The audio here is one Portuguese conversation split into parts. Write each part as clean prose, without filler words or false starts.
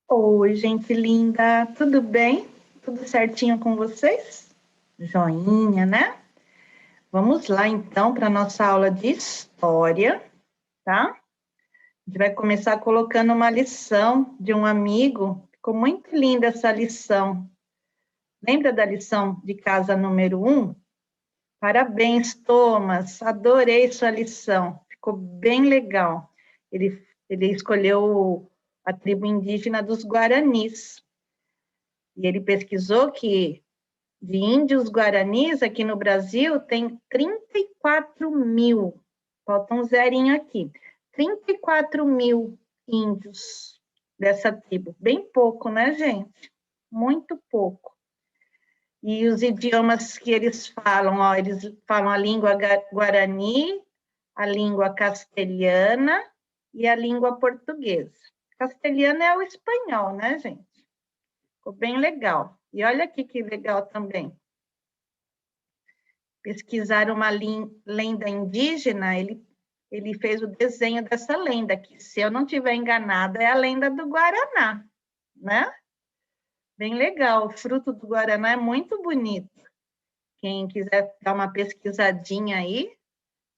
Oi, gente linda, tudo bem? Tudo certinho com vocês? Joinha, né? Vamos lá, então, para a nossa aula de história, tá? A gente vai começar colocando uma lição de um amigo. Ficou muito linda essa lição. Lembra da lição de casa número 1? Parabéns, Thomas, adorei sua lição. Ficou bem legal. Ele escolheu a tribo indígena dos Guaranis. E ele pesquisou que de índios guaranis aqui no Brasil tem 34 mil. Falta um zerinho aqui. 34 mil índios dessa tribo. Bem pouco, né, gente? Muito pouco. E os idiomas que eles falam, ó, eles falam a língua guarani, a língua castelhana e a língua portuguesa. Castelhano é o espanhol, né, gente? Ficou bem legal. E olha aqui que legal também. Pesquisar uma lenda indígena, ele fez o desenho dessa lenda, que, se eu não estiver enganada, é a lenda do Guaraná, né? Bem legal, o fruto do Guaraná é muito bonito. Quem quiser dar uma pesquisadinha aí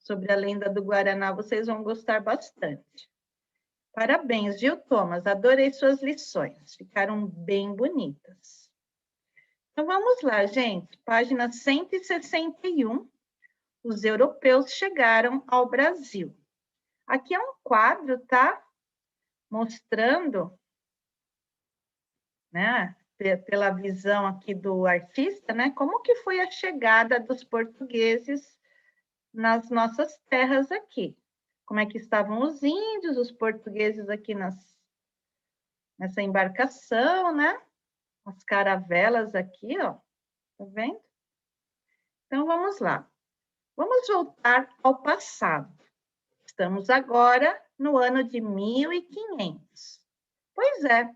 sobre a lenda do Guaraná, vocês vão gostar bastante. Parabéns, viu, Thomas? Adorei suas lições, ficaram bem bonitas. Então, vamos lá, gente. Página 161. Os europeus chegaram ao Brasil. Aqui é um quadro, tá? Mostrando, né, pela visão aqui do artista, né, como que foi a chegada dos portugueses nas nossas terras aqui. Como é que estavam os índios, os portugueses aqui nessa embarcação, né? As caravelas aqui, ó. Tá vendo? Então, vamos lá. Vamos voltar ao passado. Estamos agora no ano de 1500. Pois é,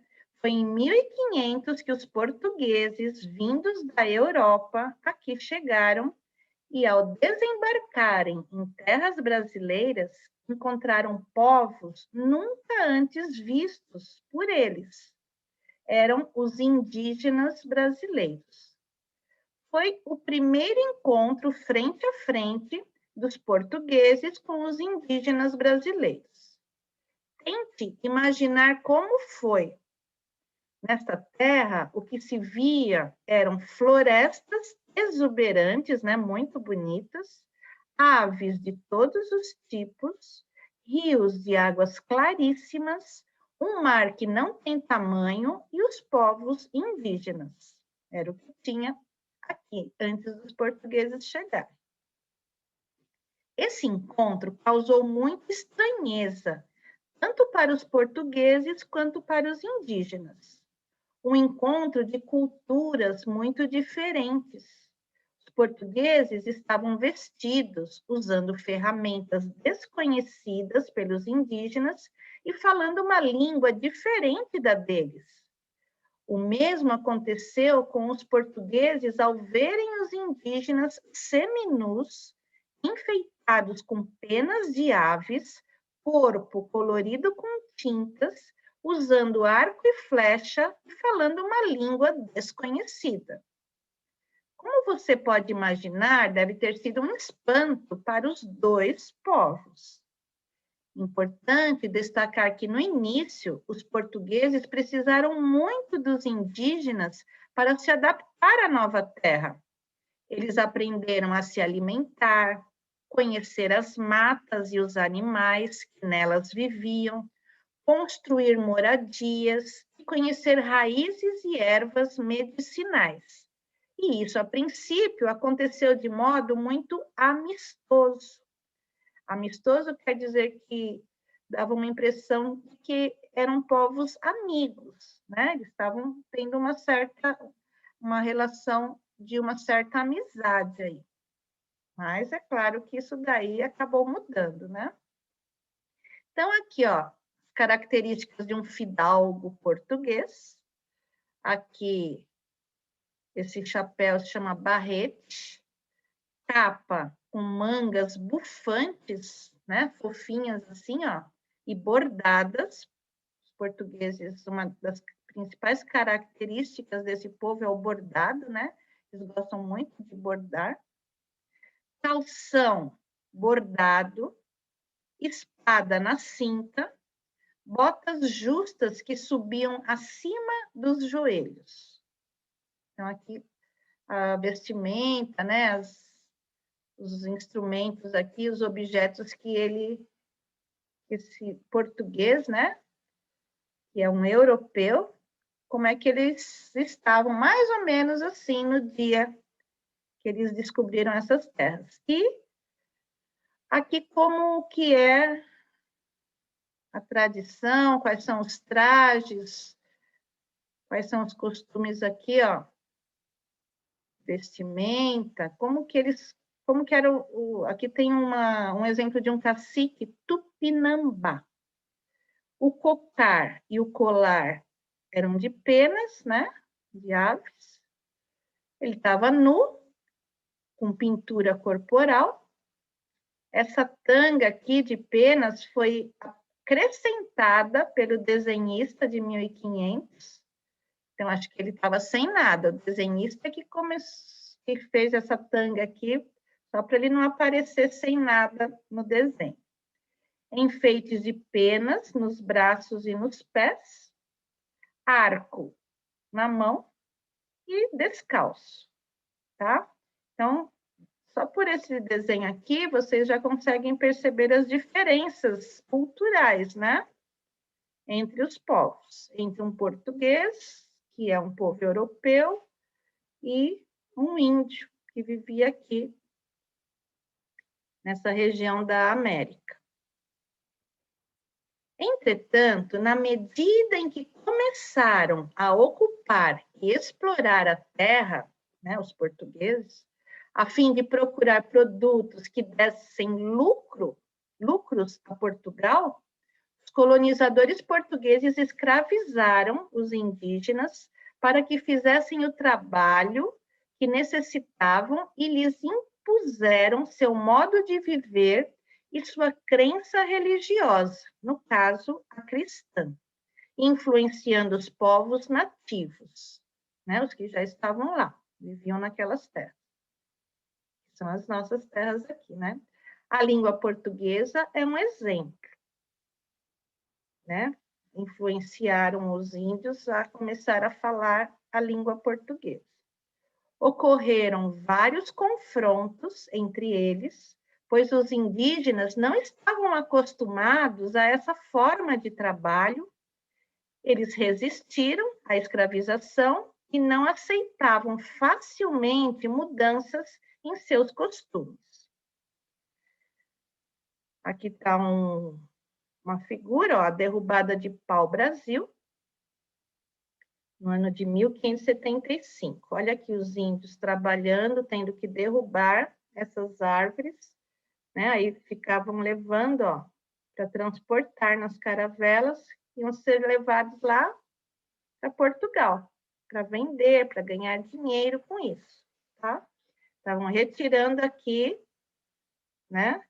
foi em 1500 que os portugueses, vindos da Europa, aqui chegaram e, ao desembarcarem em terras brasileiras, encontraram povos nunca antes vistos por eles. Eram os indígenas brasileiros. Foi o primeiro encontro frente a frente dos portugueses com os indígenas brasileiros. Tente imaginar como foi. Nesta terra, o que se via eram florestas exuberantes, né, muito bonitas, aves de todos os tipos, rios de águas claríssimas, um mar que não tem tamanho e os povos indígenas. Era o que tinha aqui, antes dos portugueses chegarem. Esse encontro causou muita estranheza, tanto para os portugueses quanto para os indígenas. Um encontro de culturas muito diferentes. Os portugueses estavam vestidos, usando ferramentas desconhecidas pelos indígenas e falando uma língua diferente da deles. O mesmo aconteceu com os portugueses ao verem os indígenas seminus, enfeitados com penas de aves, corpo colorido com tintas, usando arco e flecha e falando uma língua desconhecida. Como você pode imaginar, deve ter sido um espanto para os dois povos. Importante destacar que, no início, os portugueses precisaram muito dos indígenas para se adaptar à nova terra. Eles aprenderam a se alimentar, conhecer as matas e os animais que nelas viviam, construir moradias e conhecer raízes e ervas medicinais. E isso, a princípio, aconteceu de modo muito amistoso. Amistoso quer dizer que dava uma impressão de que eram povos amigos, né? Eles estavam tendo uma relação de uma certa amizade aí. Mas é claro que isso daí acabou mudando, né? Então, aqui, ó, características de um fidalgo português. Aqui, esse chapéu se chama barrete, capa com mangas bufantes, né, fofinhas assim, ó, e bordadas. Os portugueses, uma das principais características desse povo é o bordado, né? Eles gostam muito de bordar. Calção bordado, espada na cinta, botas justas que subiam acima dos joelhos. Então, aqui a vestimenta, né? Os instrumentos aqui, os objetos que esse português, né? Que é um europeu, como é que eles estavam mais ou menos assim no dia que eles descobriram essas terras. E aqui como que é a tradição, quais são os trajes, quais são os costumes aqui, ó, vestimenta, como que era aqui tem um exemplo de um cacique Tupinambá. O cocar e o colar eram de penas, né, de aves. Ele estava nu, com pintura corporal. Essa tanga aqui de penas foi acrescentada pelo desenhista de 1500. Então, acho que ele estava sem nada. O desenhista que fez essa tanga aqui, só para ele não aparecer sem nada no desenho. Enfeites de penas nos braços e nos pés, arco na mão e descalço, tá? Então, só por esse desenho aqui, vocês já conseguem perceber as diferenças culturais, né? Entre os povos. Entre um português, que é um povo europeu, e um índio, que vivia aqui, nessa região da América. Entretanto, na medida em que começaram a ocupar e explorar a terra, né, os portugueses, a fim de procurar produtos que dessem lucros a Portugal, os colonizadores portugueses escravizaram os indígenas para que fizessem o trabalho que necessitavam e lhes impuseram seu modo de viver e sua crença religiosa, no caso, a cristã, influenciando os povos nativos, né, os que já estavam lá, viviam naquelas terras. São as nossas terras aqui, né? A língua portuguesa é um exemplo, né? Influenciaram os índios a começar a falar a língua portuguesa. Ocorreram vários confrontos entre eles, pois os indígenas não estavam acostumados a essa forma de trabalho, eles resistiram à escravização e não aceitavam facilmente mudanças em seus costumes. Aqui está uma figura, ó, a derrubada de pau-brasil, no ano de 1575. Olha aqui os índios trabalhando, tendo que derrubar essas árvores, né? Aí ficavam levando, ó, para transportar nas caravelas, iam ser levados lá para Portugal, para vender, para ganhar dinheiro com isso, tá? Estavam retirando aqui, né?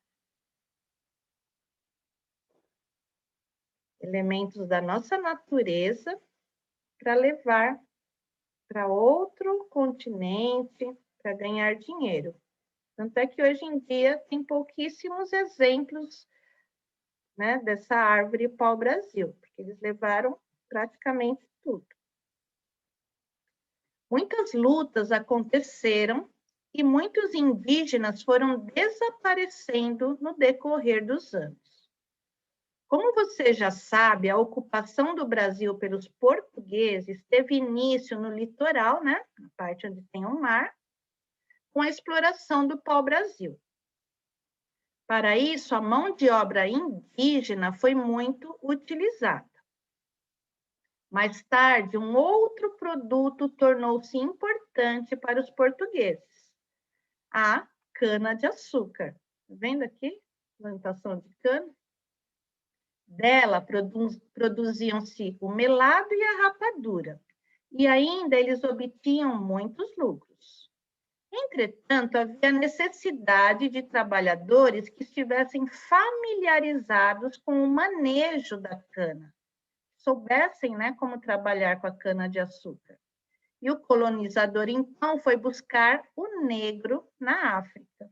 Elementos da nossa natureza para levar para outro continente, para ganhar dinheiro. Tanto é que hoje em dia tem pouquíssimos exemplos, né, dessa árvore pau-brasil, porque eles levaram praticamente tudo. Muitas lutas aconteceram e muitos indígenas foram desaparecendo no decorrer dos anos. Como você já sabe, a ocupação do Brasil pelos portugueses teve início no litoral, né, na parte onde tem o mar, com a exploração do pau-brasil. Para isso, a mão de obra indígena foi muito utilizada. Mais tarde, um outro produto tornou-se importante para os portugueses, a cana-de-açúcar. Tá vendo aqui? Plantação de cana. Dela produziam-se o melado e a rapadura, e ainda eles obtinham muitos lucros. Entretanto, havia necessidade de trabalhadores que estivessem familiarizados com o manejo da cana, soubessem, né, como trabalhar com a cana-de-açúcar. E o colonizador, então, foi buscar o negro na África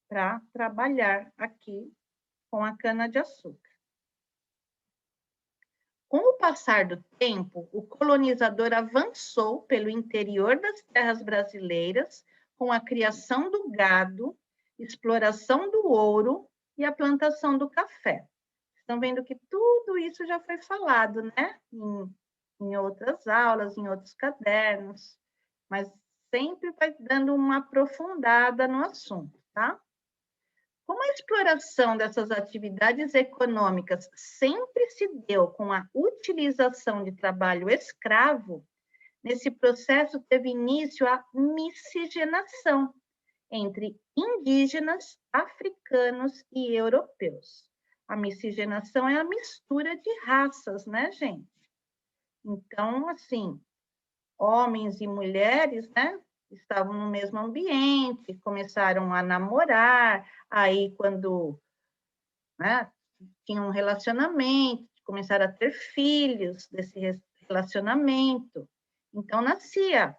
para trabalhar aqui com a cana-de-açúcar. Com o passar do tempo, o colonizador avançou pelo interior das terras brasileiras com a criação do gado, exploração do ouro e a plantação do café. Estão vendo que tudo isso já foi falado, né? Em outras aulas, em outros cadernos, mas sempre vai dando uma aprofundada no assunto, tá? Como a exploração dessas atividades econômicas sempre se deu com a utilização de trabalho escravo, nesse processo teve início a miscigenação entre indígenas, africanos e europeus. A miscigenação é a mistura de raças, né, gente? Então, assim, homens e mulheres, né, estavam no mesmo ambiente, começaram a namorar, aí quando, né, tinham um relacionamento, começaram a ter filhos desse relacionamento. Então, nascia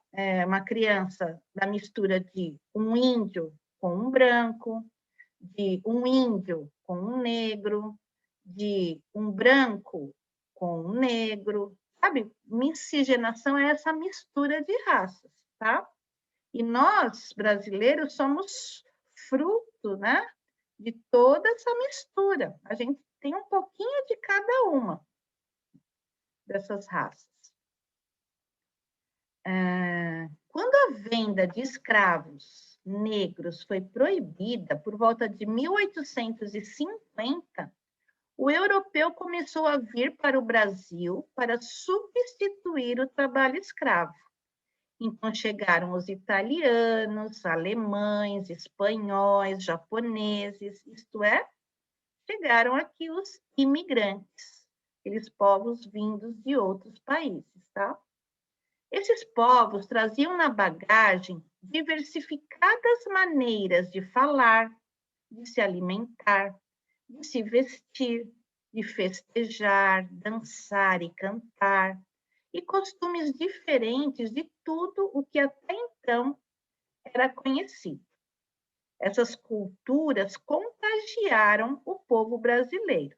uma criança da mistura de um índio com um branco, de um índio com um negro, de um branco com um negro, sabe? Miscigenação é essa mistura de raças, tá? E nós, brasileiros, somos fruto, né, de toda essa mistura. A gente tem um pouquinho de cada uma dessas raças. Quando a venda de escravos negros foi proibida por volta de 1850, o europeu começou a vir para o Brasil para substituir o trabalho escravo. Então, chegaram os italianos, alemães, espanhóis, japoneses, isto é, chegaram aqui os imigrantes, aqueles povos vindos de outros países, tá? Esses povos traziam na bagagem diversificadas maneiras de falar, de se alimentar, de se vestir, de festejar, dançar e cantar, e costumes diferentes de tudo o que até então era conhecido. Essas culturas contagiaram o povo brasileiro.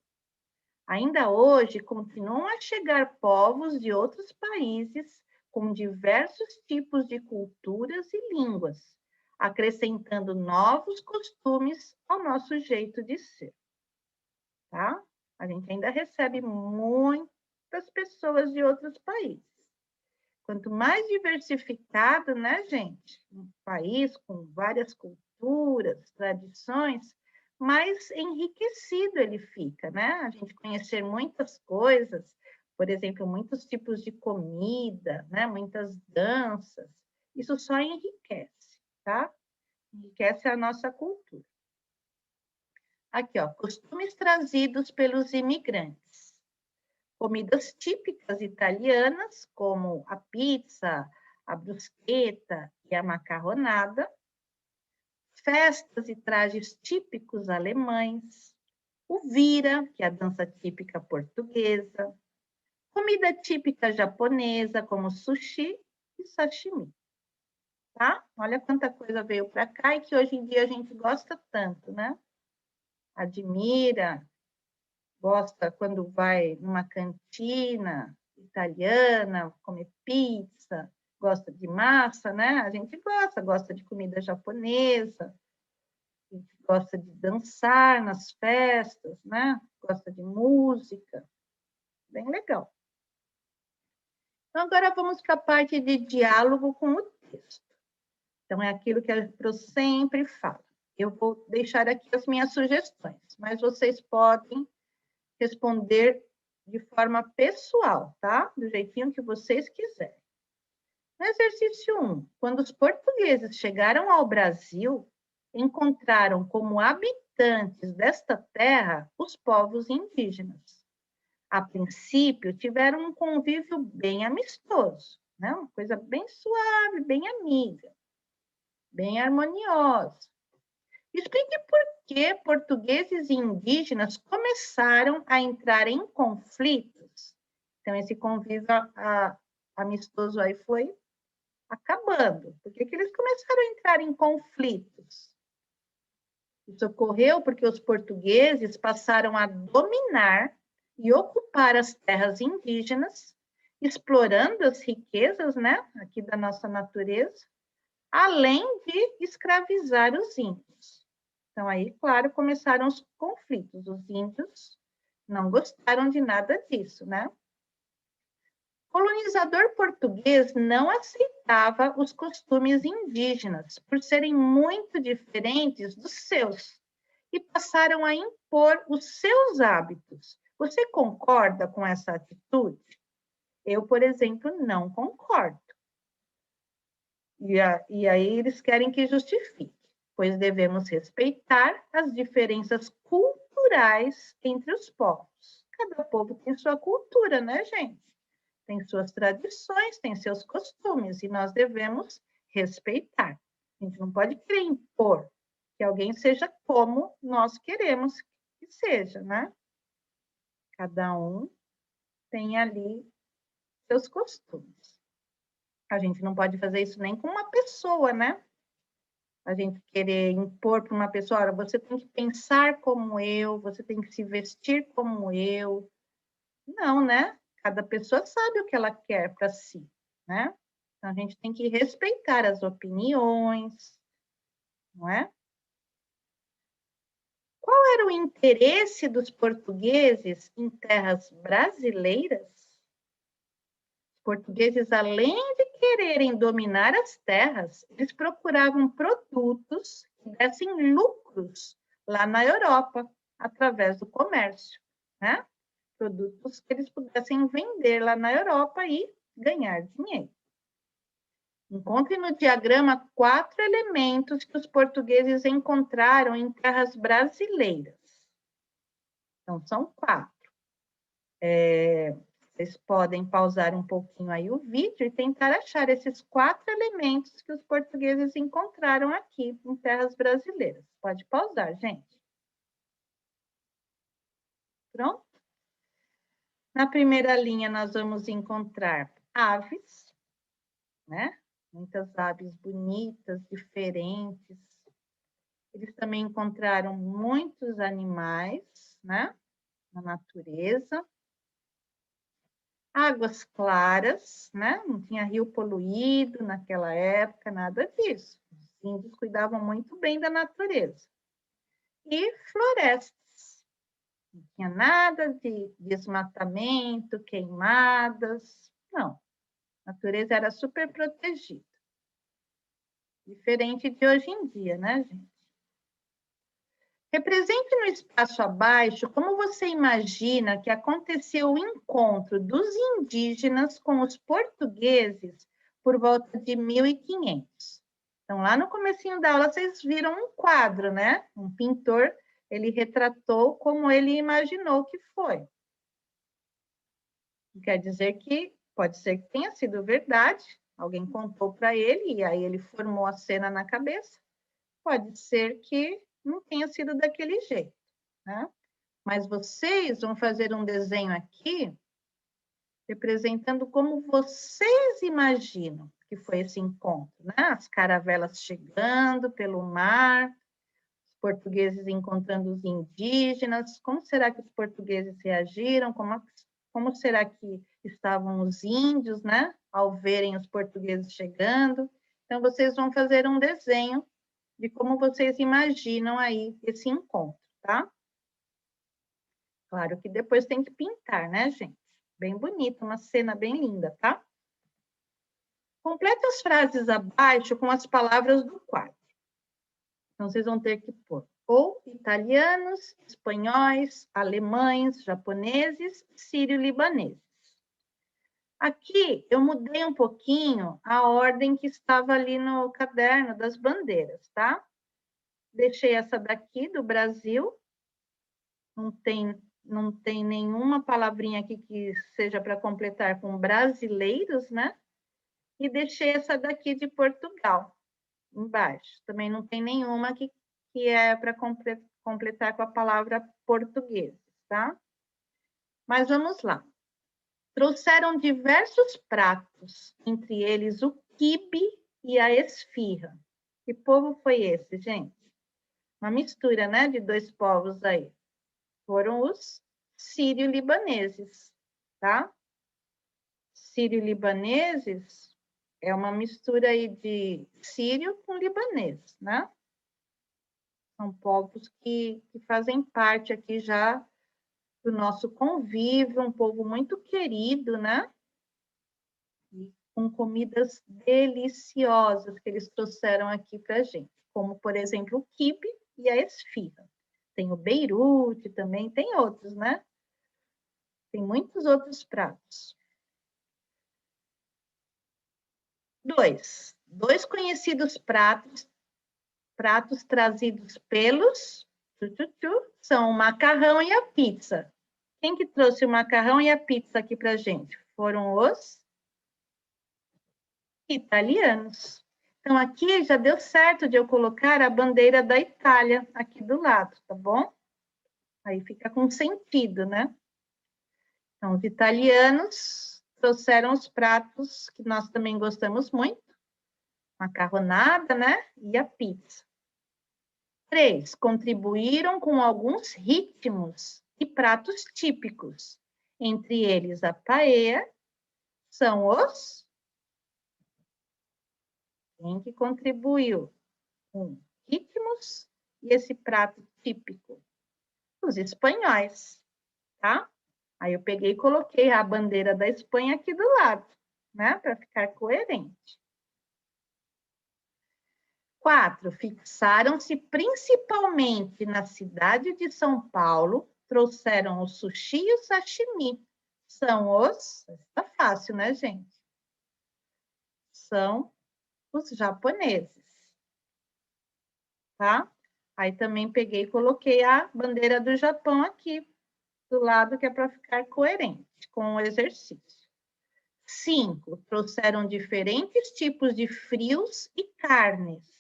Ainda hoje, continuam a chegar povos de outros países com diversos tipos de culturas e línguas, acrescentando novos costumes ao nosso jeito de ser. Tá? A gente ainda recebe muitas pessoas de outros países. Quanto mais diversificado, né, gente? Um país com várias culturas, tradições, mais enriquecido ele fica, né? A gente conhecer muitas coisas, por exemplo, muitos tipos de comida, né? Muitas danças. Isso só enriquece, tá? Enriquece a nossa cultura. Aqui, ó, costumes trazidos pelos imigrantes. Comidas típicas italianas, como a pizza, a bruschetta e a macarronada. Festas e trajes típicos alemães. O vira, que é a dança típica portuguesa. Comida típica japonesa, como sushi e sashimi. Tá? Olha quanta coisa veio para cá e que hoje em dia a gente gosta tanto, né? Admira, gosta quando vai numa cantina italiana, comer pizza, gosta de massa, né? A gente gosta de comida japonesa, a gente gosta de dançar nas festas, né? Gosta de música, bem legal. Então, agora vamos para a parte de diálogo com o texto. Então, é aquilo que eu sempre falo. Eu vou deixar aqui as minhas sugestões, mas vocês podem responder de forma pessoal, tá? Do jeitinho que vocês quiserem. No exercício 1, quando os portugueses chegaram ao Brasil, encontraram como habitantes desta terra os povos indígenas. A princípio, tiveram um convívio bem amistoso, né? Uma coisa bem suave, bem amiga, bem harmoniosa. Explique por que portugueses e indígenas começaram a entrar em conflitos Então, esse convívio amistoso aí foi acabando. Por que eles começaram a entrar em conflitos? Isso ocorreu porque os portugueses passaram a dominar e ocupar as terras indígenas, explorando as riquezas, né, aqui da nossa natureza, além de escravizar os índios. Então, aí, claro, começaram os conflitos. Os índios não gostaram de nada disso, né? O colonizador português não aceitava os costumes indígenas, por serem muito diferentes dos seus, e passaram a impor os seus hábitos. Você concorda com essa atitude? Eu, por exemplo, não concordo. E aí eles querem que justifique, pois devemos respeitar as diferenças culturais entre os povos. Cada povo tem sua cultura, né, gente? Tem suas tradições, tem seus costumes, e nós devemos respeitar. A gente não pode querer impor que alguém seja como nós queremos que seja, né? Cada um tem ali seus costumes. A gente não pode fazer isso nem com uma pessoa, né? A gente querer impor para uma pessoa, olha, você tem que pensar como eu, você tem que se vestir como eu. Não, né? Cada pessoa sabe o que ela quer para si, né? Então, a gente tem que respeitar as opiniões, não é? Qual era o interesse dos portugueses em terras brasileiras? Os portugueses, além de quererem dominar as terras, eles procuravam produtos que dessem lucros lá na Europa, através do comércio, né? Produtos que eles pudessem vender lá na Europa e ganhar dinheiro. Encontre no diagrama 4 elementos que os portugueses encontraram em terras brasileiras. Então, são 4. Vocês podem pausar um pouquinho aí o vídeo e tentar achar esses 4 elementos que os portugueses encontraram aqui em terras brasileiras. Pode pausar, gente. Pronto? Na primeira linha, nós vamos encontrar aves, né? Muitas aves bonitas, diferentes. Eles também encontraram muitos animais, né? Na natureza. Águas claras, né? Não tinha rio poluído naquela época, nada disso. Os índios cuidavam muito bem da natureza. E florestas. Não tinha nada de desmatamento, queimadas, não. A natureza era super protegida. Diferente de hoje em dia, né, gente? Represente no espaço abaixo como você imagina que aconteceu o encontro dos indígenas com os portugueses por volta de 1500. Então, lá no comecinho da aula, vocês viram um quadro, né? Um pintor, ele retratou como ele imaginou que foi. Quer dizer que pode ser que tenha sido verdade, alguém contou para ele e aí ele formou a cena na cabeça. Pode ser que não tenha sido daquele jeito, né? Mas vocês vão fazer um desenho aqui representando como vocês imaginam que foi esse encontro, né? As caravelas chegando pelo mar, os portugueses encontrando os indígenas, como será que os portugueses reagiram, como será que estavam os índios, né? Ao verem os portugueses chegando. Então, vocês vão fazer um desenho de como vocês imaginam aí esse encontro, tá? Claro que depois tem que pintar, né, gente? Bem bonito, uma cena bem linda, tá? Complete as frases abaixo com as palavras do quadro. Então, vocês vão ter que pôr ou italianos, espanhóis, alemães, japoneses, sírio-libaneses. Aqui, eu mudei um pouquinho a ordem que estava ali no caderno das bandeiras, tá? Deixei essa daqui, do Brasil. Não tem nenhuma palavrinha aqui que seja para completar com brasileiros, né? E deixei essa daqui de Portugal, embaixo. Também não tem nenhuma que é para completar com a palavra português, tá? Mas vamos lá. Trouxeram diversos pratos, entre eles o quibe e a esfirra. Que povo foi esse, gente? Uma mistura, né, de dois povos aí. Foram os sírio-libaneses, tá? Sírio-libaneses é uma mistura aí de sírio com libanês, né? São povos que fazem parte aqui já do nosso convívio, um povo muito querido, né? E com comidas deliciosas que eles trouxeram aqui para a gente, como, por exemplo, o quibe e a esfirra. Tem o beirute também, tem outros, né? Tem muitos outros pratos. Dois conhecidos pratos trazidos pelos são o macarrão e a pizza. Quem que trouxe o macarrão e a pizza aqui para a gente? Foram os italianos. Então, aqui já deu certo de eu colocar a bandeira da Itália aqui do lado, tá bom? Aí fica com sentido, né? Então, os italianos trouxeram os pratos que nós também gostamos muito, macarronada, né? E a pizza. 3, contribuíram com alguns ritmos e pratos típicos. Entre eles, a paella, são os... Quem que contribuiu com ritmos e esse prato típico? Os espanhóis, tá? Aí eu peguei e coloquei a bandeira da Espanha aqui do lado, né? Para ficar coerente. 4, fixaram-se principalmente na cidade de São Paulo, trouxeram o sushi e o sashimi. São os... Está fácil, né, gente? São os japoneses, tá? Aí também peguei e coloquei a bandeira do Japão aqui, do lado, que é para ficar coerente com o exercício. 5, trouxeram diferentes tipos de frios e carnes.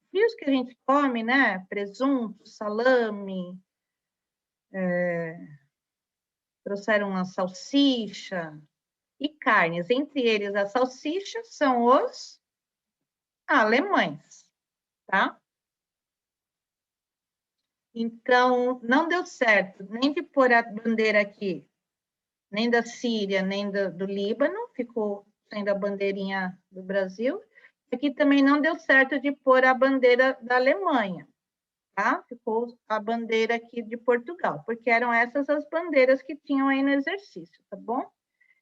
Frios que a gente come, né? Presunto, salame, trouxeram a salsicha e carnes. Entre eles, a salsicha são os alemães, tá? Então, não deu certo nem de pôr a bandeira aqui, nem da Síria, nem do Líbano, ficou sendo a bandeirinha do Brasil. Aqui também não deu certo de pôr a bandeira da Alemanha, tá? Ficou a bandeira aqui de Portugal, porque eram essas as bandeiras que tinham aí no exercício, tá bom?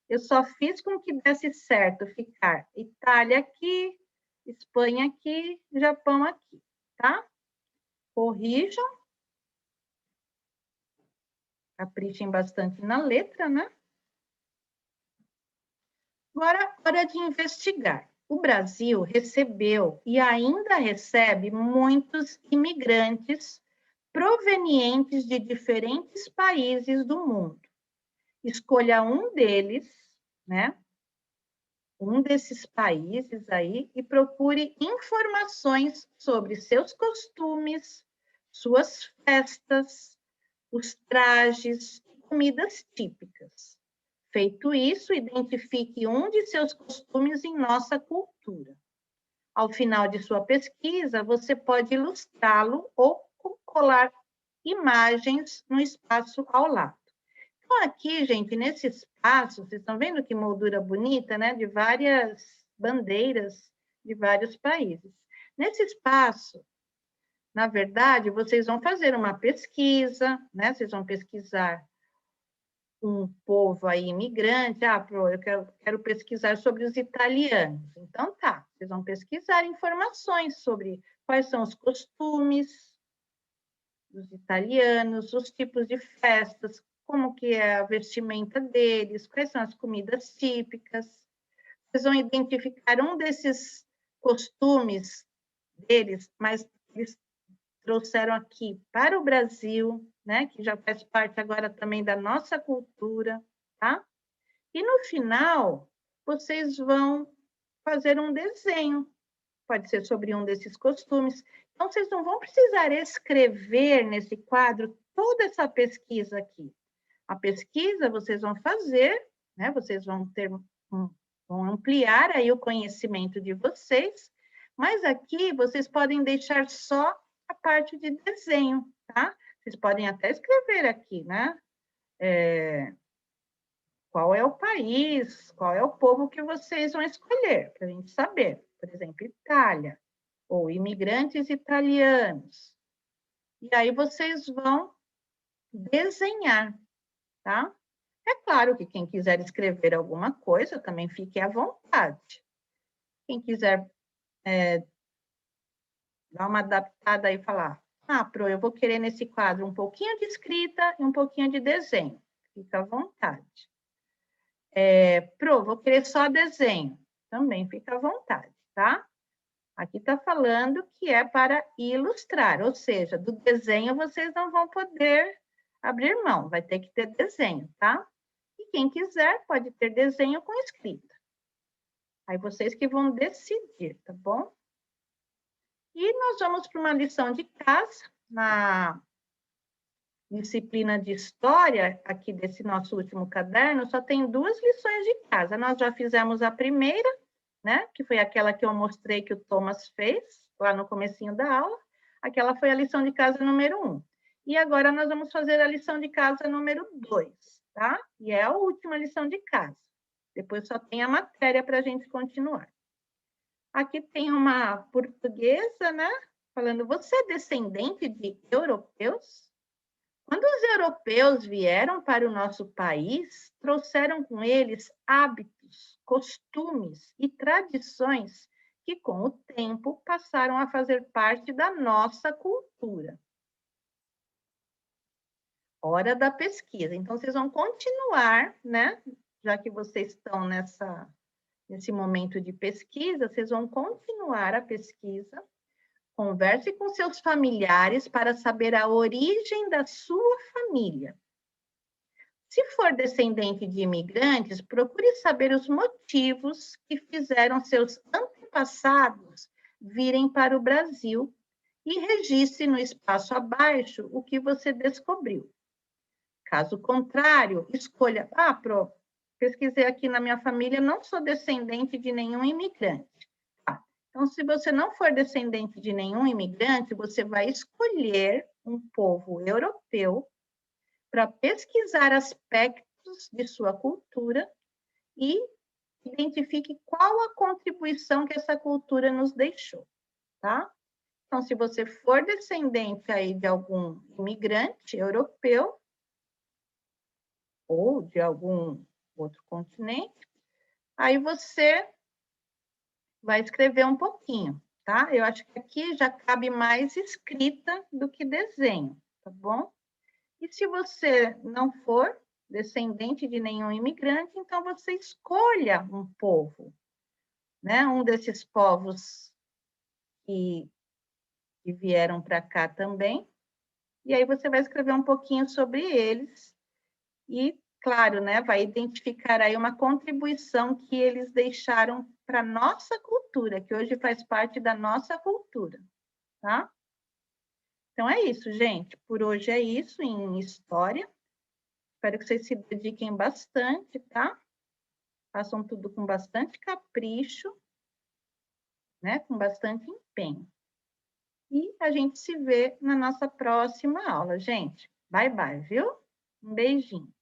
Eu só fiz com que desse certo ficar Itália aqui, Espanha aqui, Japão aqui, tá? Corrijam. Caprichem bastante na letra, né? Agora, hora de investigar. O Brasil recebeu e ainda recebe muitos imigrantes provenientes de diferentes países do mundo. Escolha um deles, né? Um desses países aí e procure informações sobre seus costumes, suas festas, os trajes e comidas típicas. Feito isso, identifique um de seus costumes em nossa cultura. Ao final de sua pesquisa, você pode ilustrá-lo ou colar imagens no espaço ao lado. Então, aqui, gente, nesse espaço, vocês estão vendo que moldura bonita, né? De várias bandeiras de vários países. Nesse espaço, na verdade, vocês vão fazer uma pesquisa, né? Vocês vão pesquisar um povo aí imigrante, eu quero pesquisar sobre os italianos. Então, tá, vocês vão pesquisar informações sobre quais são os costumes dos italianos, os tipos de festas, como que é a vestimenta deles, quais são as comidas típicas. Vocês vão identificar um desses costumes deles, mas eles trouxeram aqui para o Brasil, né, que já faz parte agora também da nossa cultura, tá? E no final, vocês vão fazer um desenho, pode ser sobre um desses costumes. Então, vocês não vão precisar escrever nesse quadro toda essa pesquisa aqui. A pesquisa vocês vão fazer né? Vocês vão vão ampliar aí o conhecimento de vocês, mas aqui vocês podem deixar só a parte de desenho, tá? Vocês podem até escrever aqui, né? Qual é o país, qual é o povo que vocês vão escolher, para a gente saber. Por exemplo, Itália, ou imigrantes italianos. E aí vocês vão desenhar, tá? É claro que quem quiser escrever alguma coisa, também fique à vontade. Quem quiser dar uma adaptada e falar, Pro, eu vou querer nesse quadro um pouquinho de escrita e um pouquinho de desenho. Fica à vontade. Pro, vou querer só desenho. Também fica à vontade, tá? Aqui está falando que é para ilustrar, ou seja, do desenho vocês não vão poder abrir mão, vai ter que ter desenho, tá? E quem quiser pode ter desenho com escrita. Aí vocês que vão decidir, tá bom? E nós vamos para uma lição de casa, na disciplina de história, aqui desse nosso último caderno, só tem 2 lições de casa. Nós já fizemos a primeira, né? Que foi aquela que eu mostrei que o Thomas fez, lá no comecinho da aula. Aquela foi a lição de casa número 1. E agora nós vamos fazer a lição de casa número 2, tá? E é a última lição de casa. Depois só tem a matéria para a gente continuar. Aqui tem uma portuguesa, né? Falando, você é descendente de europeus? Quando os europeus vieram para o nosso país, trouxeram com eles hábitos, costumes e tradições que, com o tempo, passaram a fazer parte da nossa cultura. Hora da pesquisa. Então, vocês vão continuar, né? Já que vocês estão nesse momento de pesquisa, vocês vão continuar a pesquisa. Converse com seus familiares para saber a origem da sua família. Se for descendente de imigrantes, procure saber os motivos que fizeram seus antepassados virem para o Brasil e registre no espaço abaixo o que você descobriu. Caso contrário, escolha... pesquisei aqui na minha família, não sou descendente de nenhum imigrante. Então, se você não for descendente de nenhum imigrante, você vai escolher um povo europeu para pesquisar aspectos de sua cultura e identifique qual a contribuição que essa cultura nos deixou, tá? Então, se você for descendente aí de algum imigrante europeu ou de algum outro continente, aí você vai escrever um pouquinho, tá? Eu acho que aqui já cabe mais escrita do que desenho, tá bom? E se você não for descendente de nenhum imigrante, então você escolha um povo, né? Um desses povos que vieram para cá também, e aí você vai escrever um pouquinho sobre eles e, claro, né, vai identificar aí uma contribuição que eles deixaram para a nossa cultura, que hoje faz parte da nossa cultura, tá? Então é isso, gente. Por hoje é isso em história. Espero que vocês se dediquem bastante, tá? Façam tudo com bastante capricho, né? Com bastante empenho. E a gente se vê na nossa próxima aula, gente. Bye, bye, viu? Um beijinho.